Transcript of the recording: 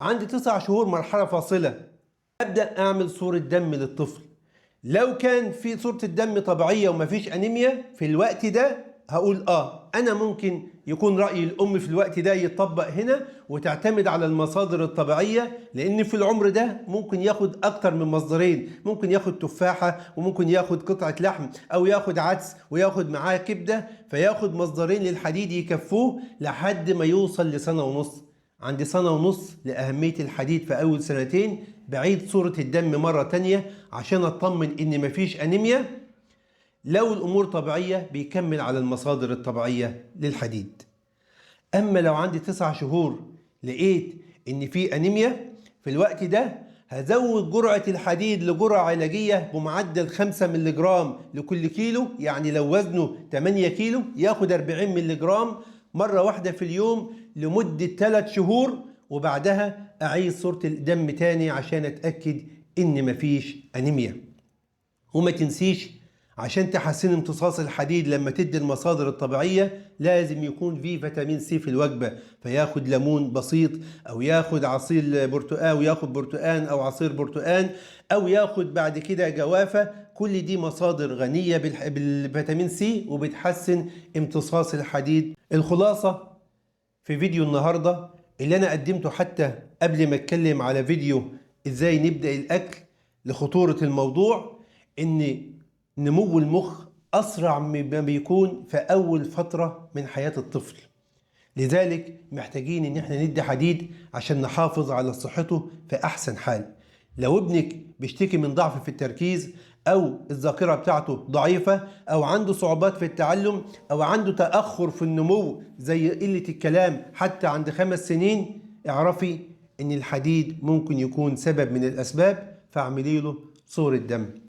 عندي 9 شهور مرحلة فاصلة، أبدأ أعمل صورة دم للطفل. لو كان في صورة الدم طبيعية ومفيش أنيميا في الوقت ده هقول أنا ممكن يكون رأي الأم في الوقت ده يتطبق هنا وتعتمد على المصادر الطبيعية، لأن في العمر ده ممكن ياخد أكتر من مصدرين، ممكن ياخد تفاحة وممكن ياخد قطعة لحم أو ياخد عدس وياخد معاه كبدة، فياخد مصدرين للحديد يكفوه لحد ما يوصل لسنة ونص. عند سنة ونص لأهمية الحديد في أول سنتين بعيد صورة الدم مرة تانية عشان أطمن إن مفيش أنيميا. لو الأمور طبيعية بيكمل على المصادر الطبيعية للحديد. أما لو عندي 9 شهور لقيت إن في أنيميا في الوقت ده هزود جرعة الحديد لجرعة علاجية بمعدل 5 ملغ لكل كيلو، يعني لو وزنه 8 كيلو ياخد 40 ملغ مرة واحدة في اليوم لمدة 3 شهور، وبعدها أعيد صورة الدم تاني عشان أتأكد إن مفيش أنيميا. وما تنسيش عشان تحسن امتصاص الحديد لما تدي المصادر الطبيعية لازم يكون في فيتامين سي في الوجبة، فياخد ليمون بسيط أو ياخد عصير برتقال وياخد برتقان أو عصير برتقان أو ياخد بعد كده جوافة. كل دي مصادر غنية بالفيتامين سي وبتحسن امتصاص الحديد. الخلاصة في فيديو النهاردة اللي أنا قدمته حتى قبل ما أتكلم على فيديو إزاي نبدأ الأكل لخطورة الموضوع، إن نمو المخ أسرع مما بيكون في أول فترة من حياة الطفل، لذلك محتاجين إن احنا ندي حديد عشان نحافظ على صحته في أحسن حال. لو ابنك بيشتكي من ضعف في التركيز أو الذاكرة بتاعته ضعيفة أو عنده صعوبات في التعلم أو عنده تأخر في النمو زي قلة الكلام حتى عند 5 سنين، اعرفي إن الحديد ممكن يكون سبب من الأسباب، فاعملي له صورة دم.